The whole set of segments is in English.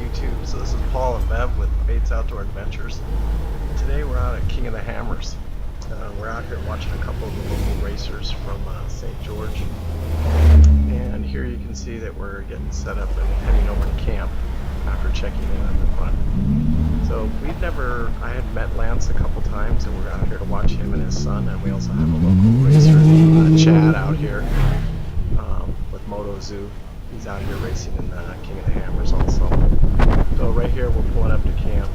YouTube. So this is Paul and Bev with Bates Outdoor Adventures. Today we're out at King of the Hammers. We're out here watching a couple of the local racers from St. George. And here you can see that we're getting set up and heading over to camp after checking in at the front. So I had met Lance a couple times, and we're out here to watch him and his son, and we also have a local racer, Chad, out here with Moto Zu. He's out here racing in the King of the Hammers also. So right here we're pulling up to camp,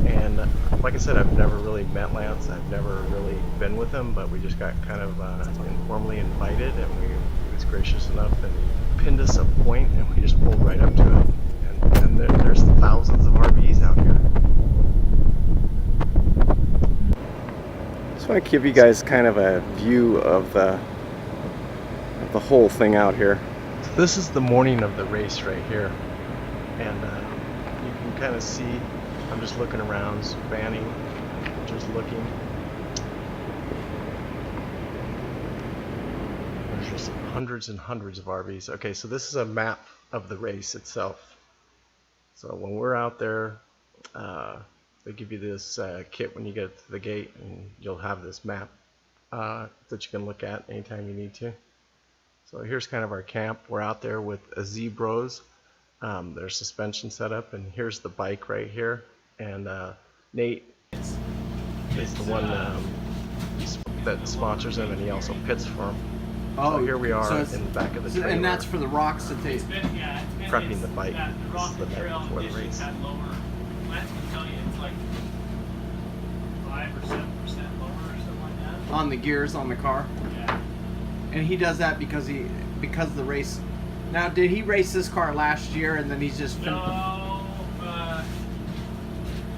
and like I said, I've never really met Lance, I've never really been with him, but we just got kind of informally invited, and he was gracious enough and he pinned us a point and we just pulled right up to it. And there's thousands of RVs out here. Just want to give you guys kind of a view of the whole thing out here. So this is the morning of the race right here, and you can kind of see, I'm just looking around, spanning, just looking. There's just hundreds and hundreds of RVs. Okay, so this is a map of the race itself. So when we're out there, they give you this kit when you get to the gate, and you'll have this map that you can look at anytime you need to. So here's kind of our camp. We're out there with a Z Bros. Their suspension setup, and here's the bike right here. And Nate is the one that sponsors him, and he also pits for him. So here we are in the back of the trailer. And that's for the rocks that they... prepping the bike. This is the night before the race. Lance can tell you it's like 5 or 7% lower or something like that. On the gears on the car? Yeah. And he does that because the race... Now, did he race this car last year and then he's just... No,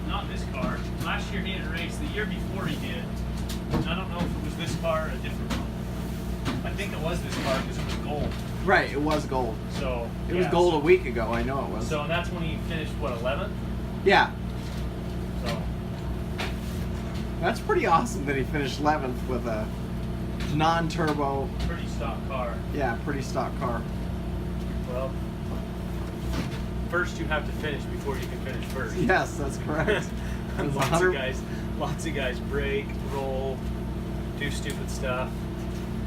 not this car. Last year he didn't race. The year before he did. I don't know if it was this car or a different one. I think it was this car because it was gold. Right, it was gold. So it was gold a week ago. I know it was. So that's when he finished what, 11th? Yeah. So that's pretty awesome that he finished 11th with a non-turbo. Pretty stock car. Yeah, pretty stock car. Well, first you have to finish before you can finish first. Yes, that's correct. Lots of guys break, roll, do stupid stuff.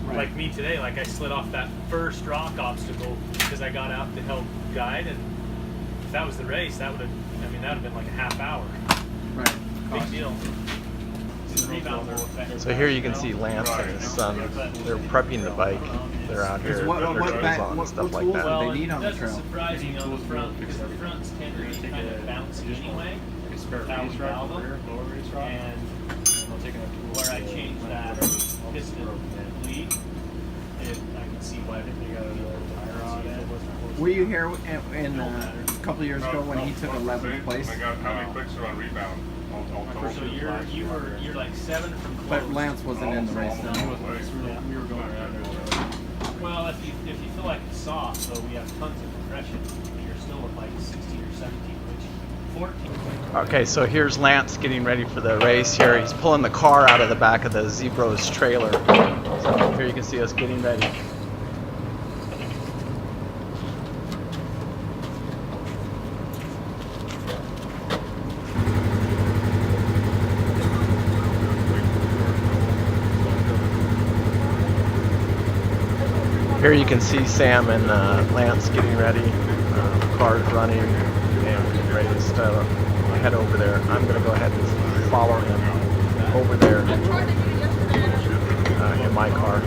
Right. Like me today, like I slid off that first rock obstacle because I got out to help guide, and if that was the race, that would have been like a half hour. Right. Big deal. So here you can see Lance and his son. They're prepping the bike. They're out here. What stuff like that. Well, they need on the trail? That's surprising on the front because the fronts tend to be kind of bouncy anyway. And where I changed that piston lead, I can see why they got another tire on it. Were you here in a couple of years ago when he took 11th place? How many clicks are on rebound? So you're like 7 from close. But Lance wasn't in the race. We were going around there. Well, if you feel like it's soft, so we have tons of compression, you're still at like 16 or 17, which 14. Okay, so here's Lance getting ready for the race here. He's pulling the car out of the back of the Z Bros trailer. So here you can see us getting ready. Here you can see Sam and Lance getting ready. Cars running and ready to start. Head over there. I'm going to go ahead and follow him over there in my car.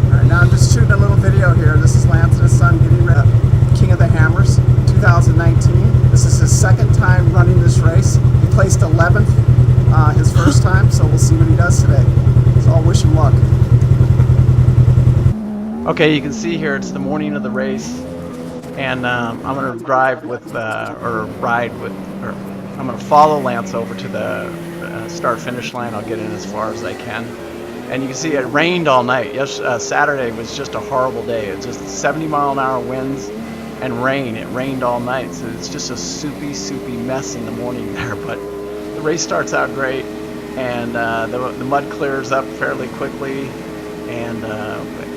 Alright, now I'm just shooting a little video here. This is Lance and his son getting ready. King of the Hammers 2019. This is his second time running this race. He placed 11th his first time, so we'll see what he does today. So I'll wish him luck. Okay, you can see here it's the morning of the race, and I'm going to drive with, I'm going to follow Lance over to the start-finish line. I'll get in as far as I can. And you can see it rained all night. Saturday was just a horrible day. It's just 70-mile-an-hour winds and rain. It rained all night, so it's just a soupy mess in the morning there. But the race starts out great, and the mud clears up fairly quickly, and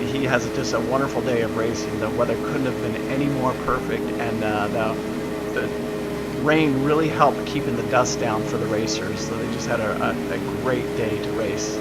he has just a wonderful day of racing. The weather couldn't have been any more perfect, and the rain really helped keeping the dust down for the racers. So they just had a great day to race.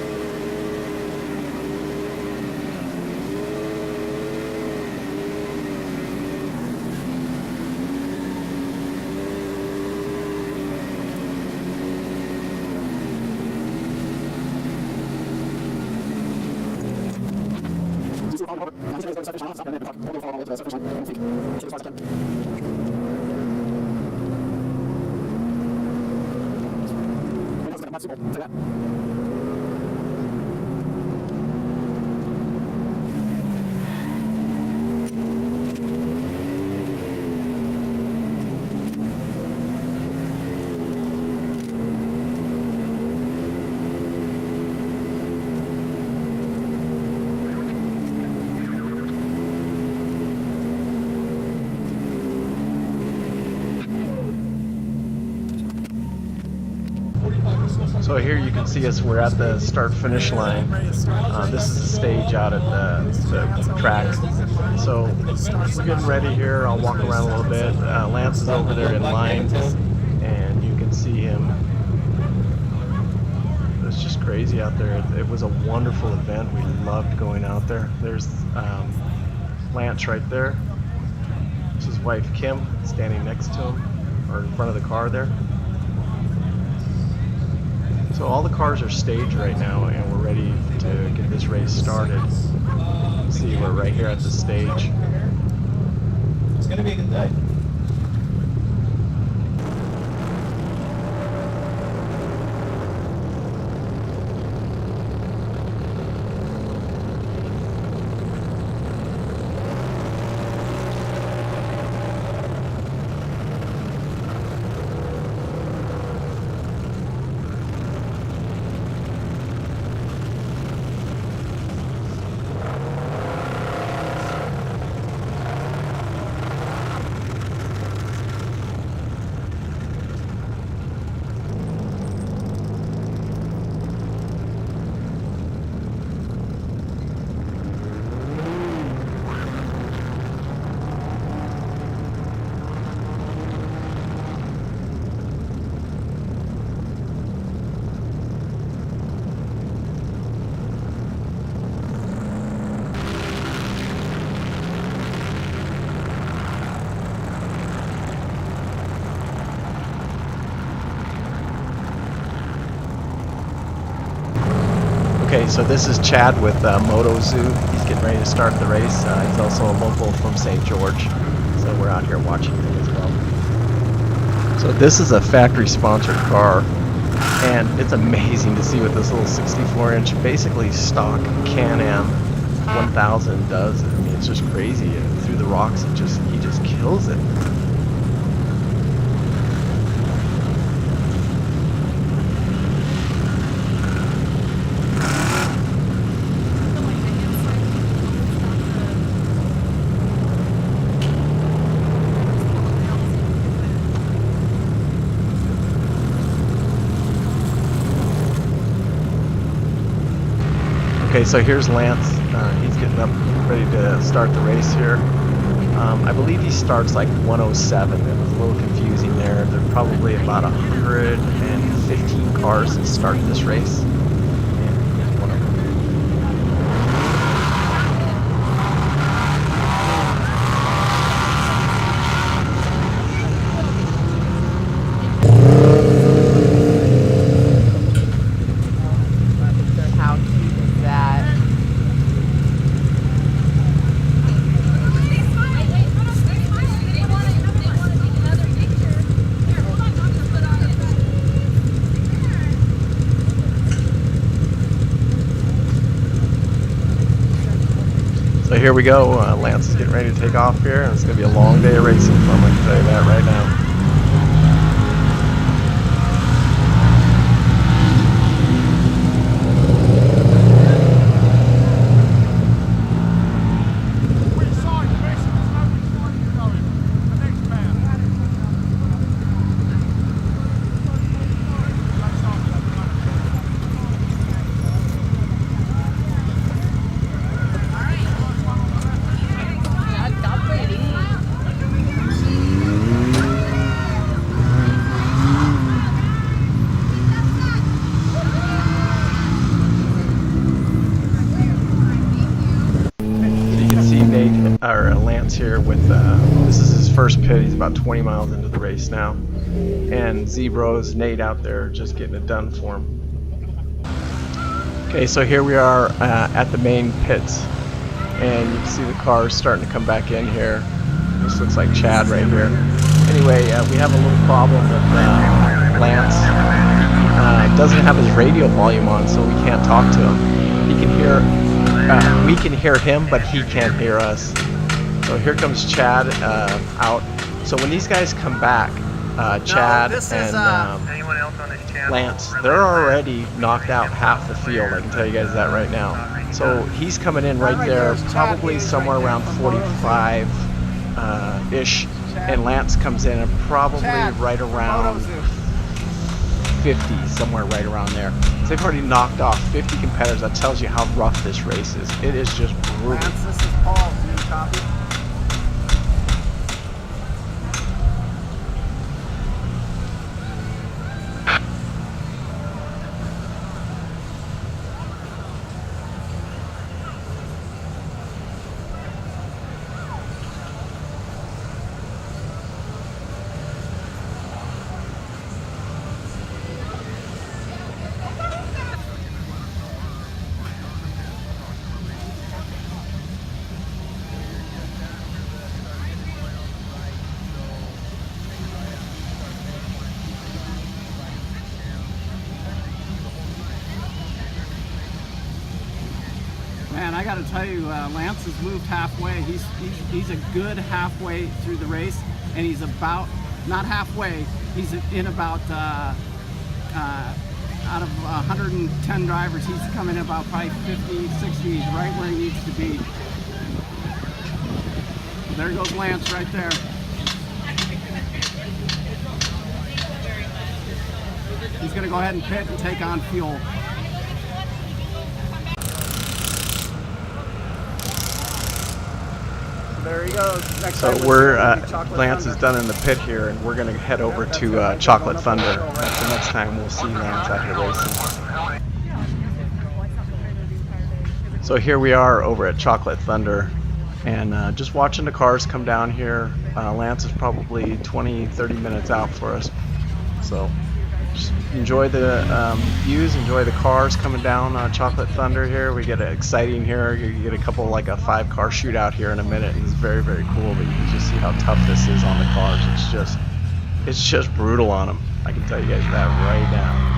So here you can see us, we're at the start-finish line. This is the stage out at the track. So we're getting ready here. I'll walk around a little bit. Lance is over there in line, and you can see him. It's just crazy out there. It was a wonderful event. We loved going out there. There's Lance right there. This is his wife Kim standing next to him, or in front of the car there. So all the cars are staged right now, and we're ready to get this race started. See, we're right here at the stage. It's going to be a good day. Okay, so this is Chad with Moto Zu. He's getting ready to start the race. He's also a local from St. George, so we're out here watching him as well. So this is a factory-sponsored car, and it's amazing to see what this little 64-inch, basically stock Can-Am 1000 does. I mean, it's just crazy. Through the rocks, he just kills it. Okay, so here's Lance. He's getting up, ready to start the race here. I believe he starts like 107. It was a little confusing there. There are probably about 115 cars that start this race. And here's one of them. How cute is that? So here we go. Lance is getting ready to take off here, and it's going to be a long day of racing for him. I can tell you that right now. Lance here with, this is his first pit. He's about 20 miles into the race now. And Z-Bros, Nate out there just getting it done for him. Okay, so here we are at the main pits. And you can see the cars starting to come back in here. This looks like Chad right here. Anyway, we have a little problem with Lance. Doesn't have his radio volume on, so we can't talk to him. He can hear, we can hear him, but he can't hear us. So here comes Chad out. So when these guys come back, Chad and Lance, they're already knocked out half the field. I can tell you guys that right now. So he's coming in right there, probably somewhere around 45-ish, and Lance comes in at probably right around 50, somewhere right around there. So they've already knocked off 50 competitors. That tells you how rough this race is. It is just brutal. Lance, this is Paul. Do you copy? Man, I got to tell you, Lance has moved halfway. He's a good halfway through the race, and he's about, not halfway, he's in about, out of 110 drivers, he's coming in about probably 50, 60, he's right where he needs to be. There goes Lance right there. He's going to go ahead and pit and take on fuel. There he goes. Next So time we're Lance Lance is done in the pit here, and we're gonna head over to Chocolate Thunder. That's the next time we'll see Lance after racing. So here we are over at Chocolate Thunder, and just watching the cars come down here. Lance is probably 20-30 minutes out for us, so just enjoy the views, enjoy the cars coming down Chocolate Thunder here. We get it exciting here. You get a couple, like a 5-car shootout here in a minute, and it's very, very cool. But you can just see how tough this is on the cars. It's just brutal on them. I can tell you guys that right now.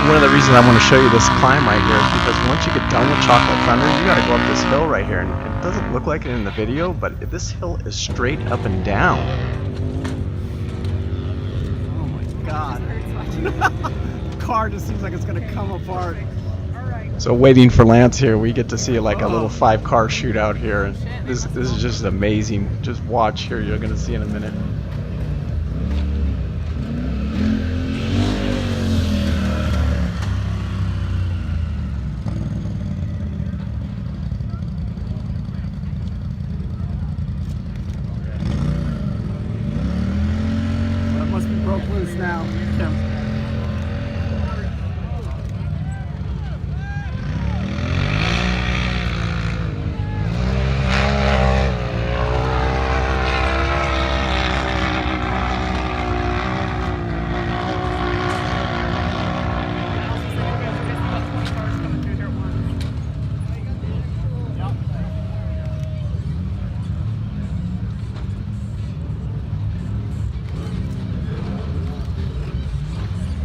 One of the reasons I want to show you this climb right here is because once you get done with Chocolate Thunder, you got to go up this hill right here, and it doesn't look like it in the video, but this hill is straight up and down. Oh my God. The car just seems like it's going to come apart. So waiting for Lance here, we get to see like a little 5-car shootout here, and this is just amazing. Just watch here, you're going to see in a minute. Broke loose now, Tim.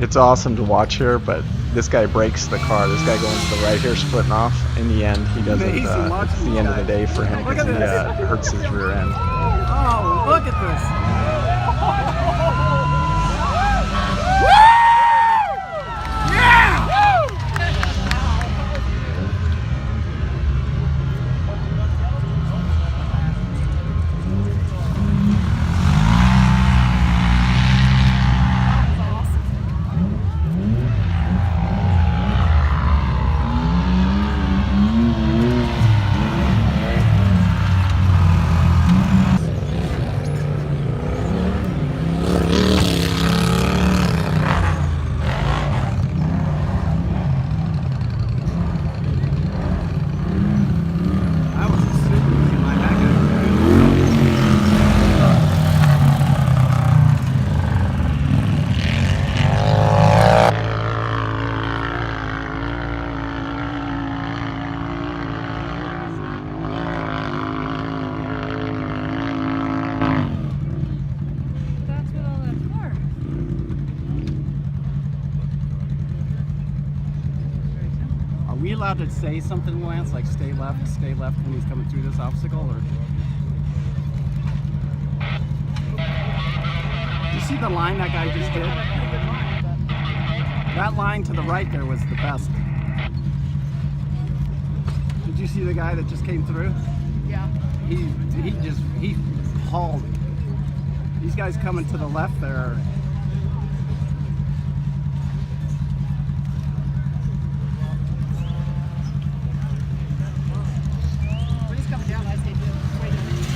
It's awesome to watch here, but this guy breaks the car. This guy going to the right here, splitting off. In the end, he doesn't. Amazing watching It's the these end of the guys. day for him Look because at he this. hurts his rear end. Oh, look at this. I was assuming you might not get That's what all that for. Are we allowed to say something, Lance, like stay left when he's coming through this obstacle, or? You see the line that guy just did? That line to the right there was the best. Did you see the guy that just came through? Yeah. He hauled. These guys coming to the left there. When he's coming down, I stay wait a minute.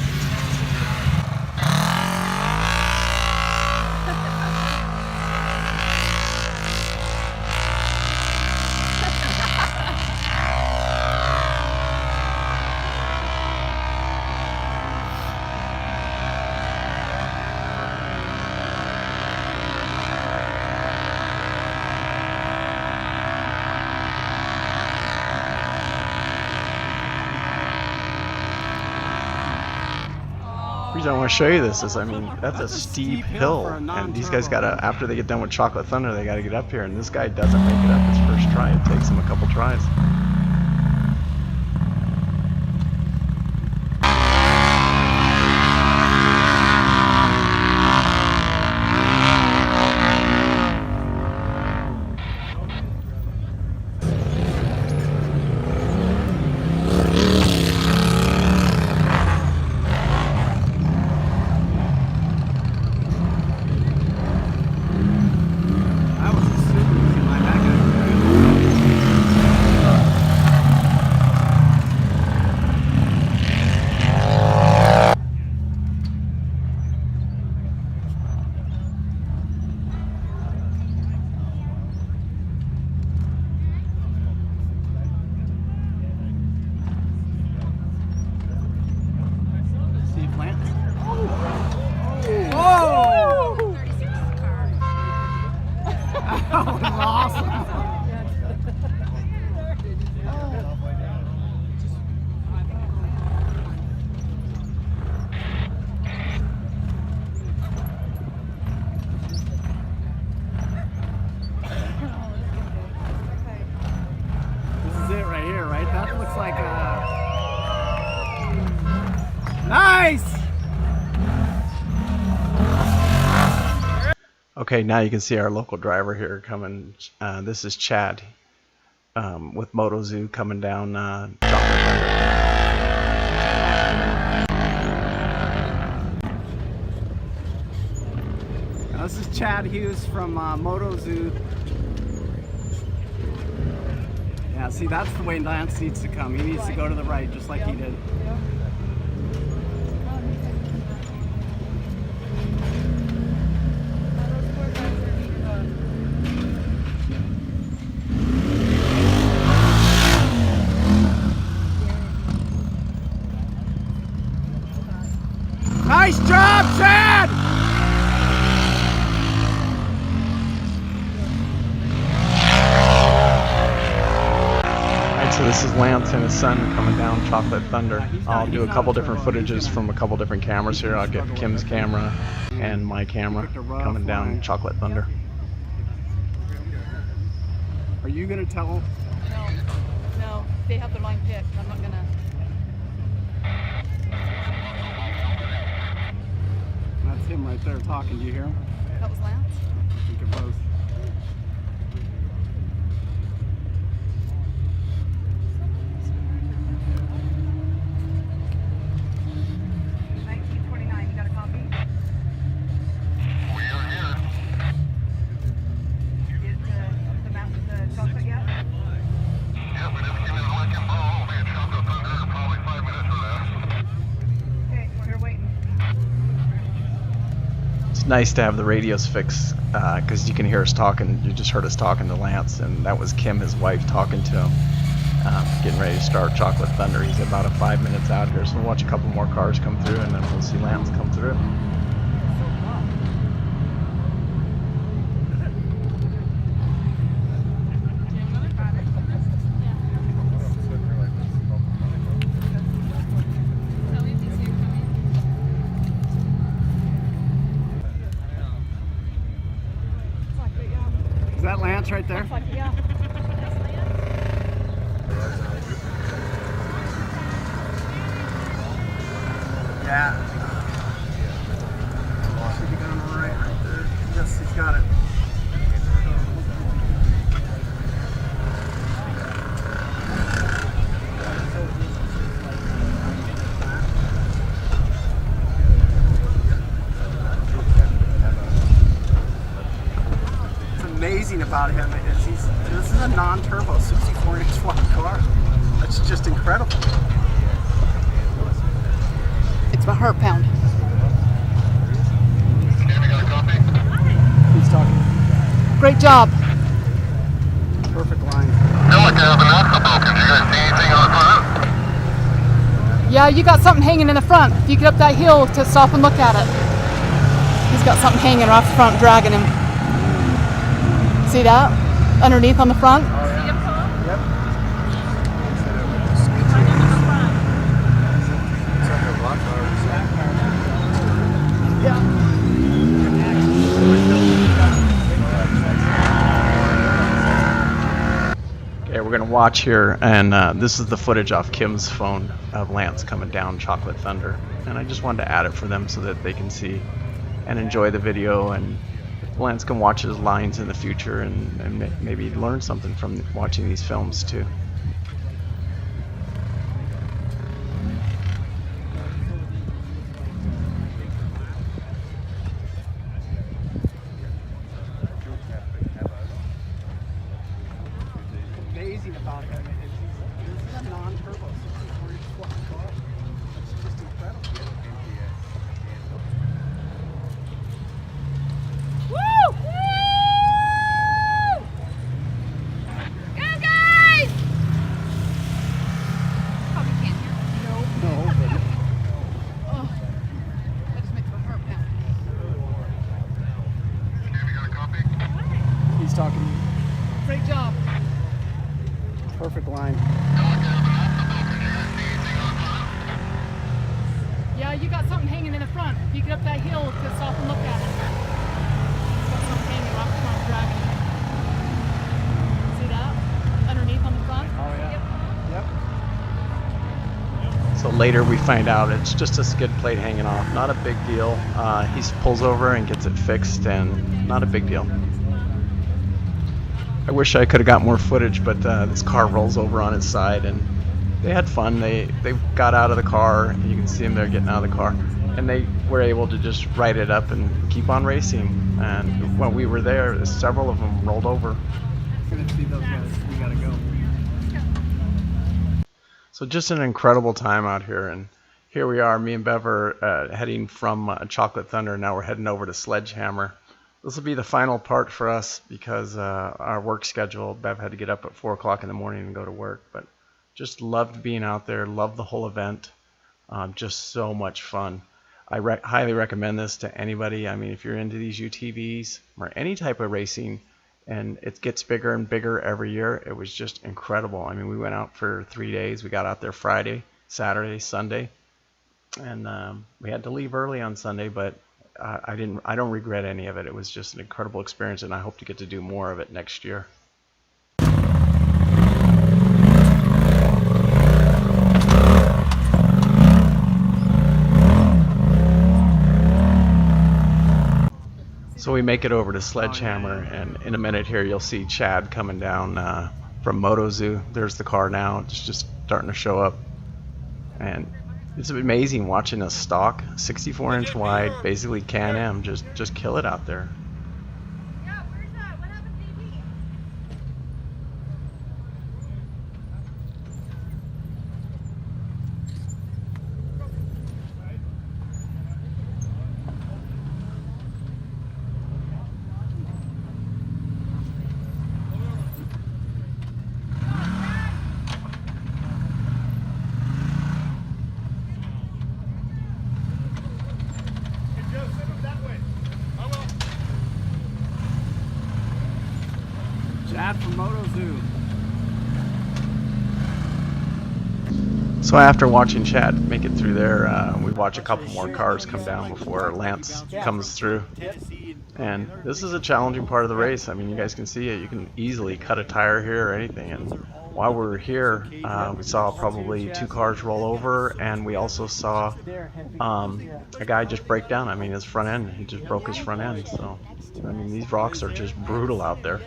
The reason I want to show you this is, I mean, that's a steep hill, for a and these guys gotta, non-turbo. after they get done with Chocolate Thunder, they gotta get up here, and this guy doesn't make it up his first try. It takes him a couple tries. I was assuming you might not get See Lance? Oh! 36 car. That was awesome. This is it right here, right? That looks like a... Nice! Okay, now you can see our local driver here coming. This is Chad with Moto Zu coming down Chocolate Thunder. Now, this is Chad Hughes from Moto Zu. Yeah, see, that's the way Lance needs to come. He needs to go to the right, just like he did. Nice job, Chad! Alright, so this is Lance and his son coming down Chocolate Thunder. I'll do a couple different footages from a couple different cameras here. I'll get Kim's camera and my camera coming down Chocolate Thunder. Are you gonna tell? No, no, they have their line picked. I'm not gonna. That's him right there talking. Do you hear him? That was Lance. I think it was. You got a copy? We are here. Get the map with the chocolate yet? Yeah, we just give me the wrecking ball. We'll be at Chocolate Thunder in probably 5 minutes from now. Okay, we're here waiting. It's nice to have the radios fixed because you can hear us talking. You just heard us talking to Lance, and that was Kim, his wife, talking to him, getting ready to start Chocolate Thunder. He's about 5 minutes out here, so we'll watch a couple more cars come through, and then we'll see Lance come through. Is that Lance right there? Looks like, yeah. Yeah. Should be going right there. Yes, he's got it. What's amazing about him is this is a non-turbo 64-inch wide car. That's just incredible. It's my heart pound. Candy, got a copy? He's talking. Great job. Perfect line. Feel like I have an axle broken. Do you guys see anything on the front? Yeah, you got something hanging in the front. If you get up that hill to stop and look at it. He's got something hanging off the front, dragging him. See that? Underneath on the front? Yep. Okay, we're gonna watch here, and this is the footage off Kim's phone of Lance coming down Chocolate Thunder, and I just wanted to add it for them so that they can see and enjoy the video, and Lance can watch his lines in the future and maybe learn something from watching these films too. Amazing about him is this is a non-turbo 64-inch wide car. That's just incredible. Woo! Go, guys! Probably can't hear. No, but Oh, that just makes my heart pound. Candy, got a copy? he's talking. Great job. Perfect line. Yeah, you got something hanging in the front. If you get up that hill to stop and look at it. He's got something hanging off the front, dragging him. See that? Underneath on the front? Oh yeah. Yep. So later we find out it's just a skid plate hanging off, not a big deal. He pulls over and gets it fixed, and not a big deal. I wish I could have got more footage, but this car rolls over on its side, and they had fun. They got out of the car, and you can see them there getting out of the car, and they were able to just write it up and keep on racing. And when we were there, several of them rolled over. Gonna see those guys. We gotta go. So just an incredible time out here, and here we are, me and Bev are heading from Chocolate Thunder. Now we're heading over to Sledgehammer. This will be the final part for us because our work schedule, Bev had to get up at 4 o'clock in the morning and go to work, but just loved being out there, loved the whole event, just so much fun. I highly recommend this to anybody. I mean, if you're into these UTVs or any type of racing, and it gets bigger and bigger every year, it was just incredible. I mean, we went out for 3 days. We got out there Friday, Saturday, Sunday, and we had to leave early on Sunday, but I don't regret any of it. It was just an incredible experience, and I hope to get to do more of it next year. we make it over to Sledgehammer, and in a minute here you'll see Chad coming down from Moto Zu. There's the car now. It's just starting to show up. And it's amazing watching a stock 64-inch wide, basically Can-Am, just kill it out there. Yeah, where's that? What happened to DB? Chad from Moto Zu. So after watching Chad make it through there, we watch a couple more cars come down before Lance comes through. And this is a challenging part of the race. I mean, you guys can see it. You can easily cut a tire here or anything. And while we were here, we saw probably 2 cars roll over, and we also saw a guy just break down. I mean, his front end, he just broke his front end. So, I mean, these rocks are just brutal out there.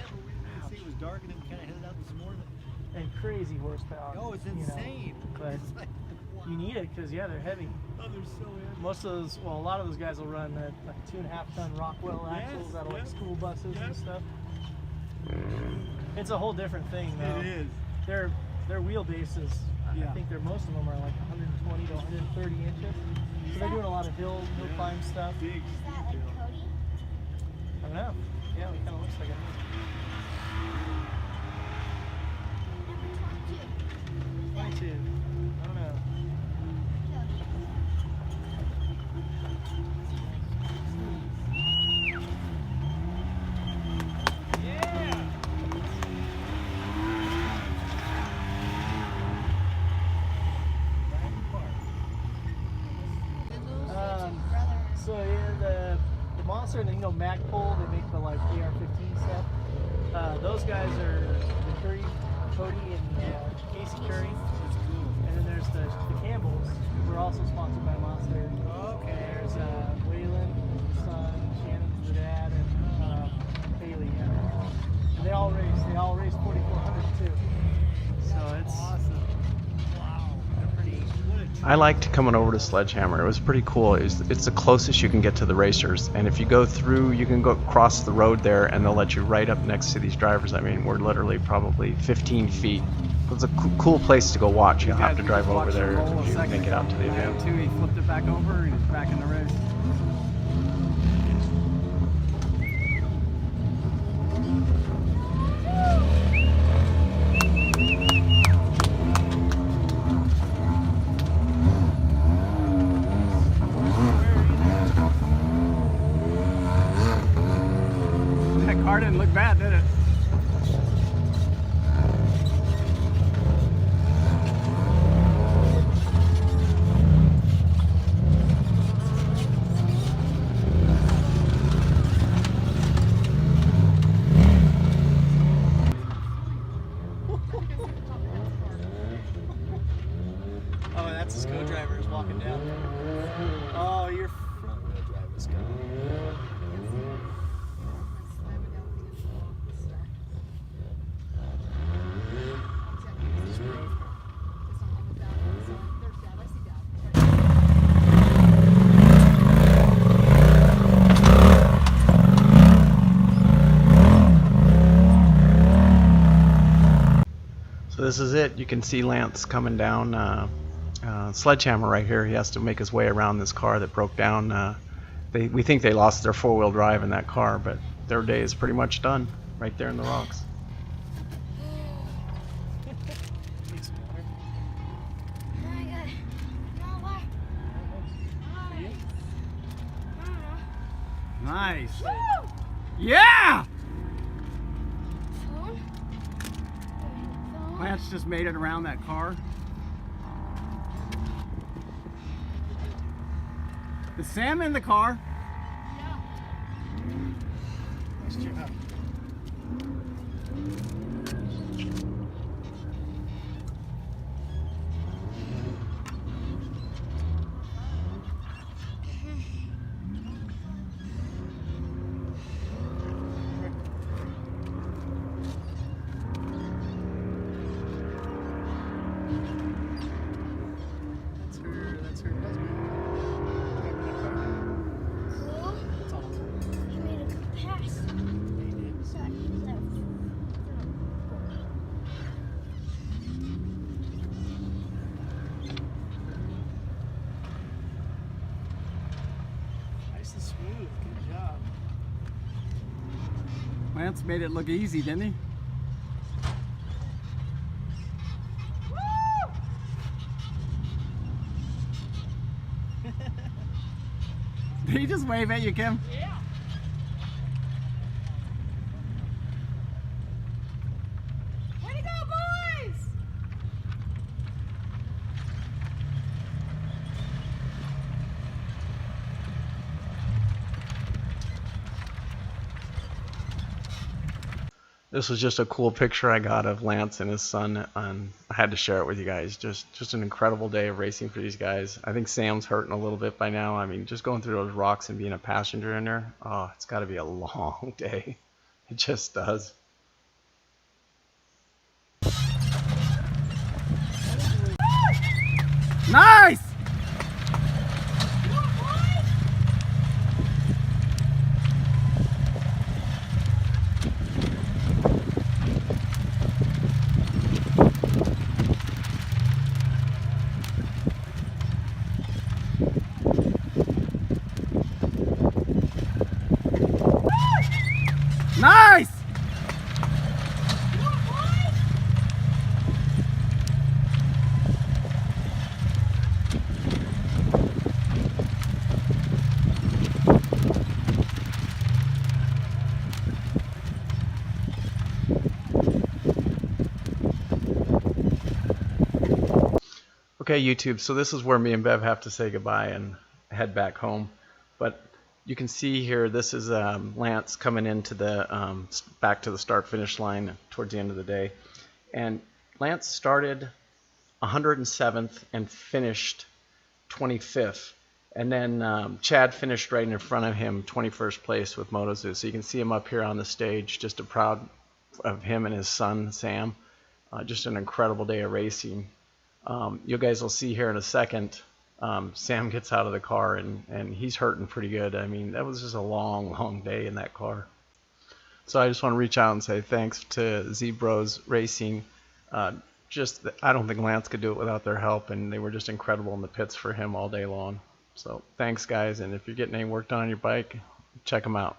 And crazy horsepower. Oh, it's insane. But you need it because they're heavy. Oh, they're so heavy. Most of those, well, a lot of those guys will run like 2.5-ton Rockwell axles out of like school buses and stuff. It's a whole different thing, though. It is. Their wheelbases, I think most of them are like 120 to 130 inches. So they're doing a lot of hill climb stuff. Is that like Cody? I don't know. Yeah, it kind of looks like it. 22. I don't know. So yeah, the Monster and Magpul, they make the like AR-15 stuff. Those guys are the Curry, Cody, and Casey Curry. And then there's the Campbells, who are also sponsored by Monster. Okay. There's Waylon, his son, Shannon's the dad, and Haley. Yeah. And they all race 4,400 too. So it's awesome. Wow. They're pretty. I liked coming over to Sledgehammer. It was pretty cool. It's the closest you can get to the racers, and if you go through, you can go across the road there, and they'll let you right up next to these drivers. I mean, we're literally probably 15 feet. It's a cool place to go watch. You'll have to drive over there if you make it out to the event. He flipped it back over and he's back in the race. That car didn't look bad, did it? Oh, that's his co-driver is walking down. Oh, your front wheel drive is going. So this is it. You can see Lance coming down Sledgehammer right here. He has to make his way around this car that broke down. We think they lost their 4-wheel drive in that car, but their day is pretty much done right there in the rocks. Nice. Yeah! Lance just made it around that car. Is Sam in the car? Nice job. Lance made it look easy, didn't he? Did he just wave at you, Kim? Yeah. Way to go, boys! This was just a cool picture I got of Lance and his son, and I had to share it with you guys. Just an incredible day of racing for these guys. I think Sam's hurting a little bit by now. I mean, just going through those rocks and being a passenger in there, oh, it's got to be a long day. It just does. Nice! Nice! Okay, YouTube, so this is where me and Bev have to say goodbye and head back home. But you can see here, this is Lance coming into the back to the start-finish line towards the end of the day. And Lance started 107th and finished 25th. And then Chad finished right in front of him, 21st place with Moto Zu. So you can see him up here on the stage, just proud of him and his son, Sam. Just an incredible day of racing. You guys will see here in a second, Sam gets out of the car and he's hurting pretty good. I mean, that was just a long day in that car. So I just want to reach out and say thanks to Z-Bros Racing. I don't think Lance could do it without their help, and they were just incredible in the pits for him all day long. So thanks, guys, and if you're getting any work done on your bike, check them out.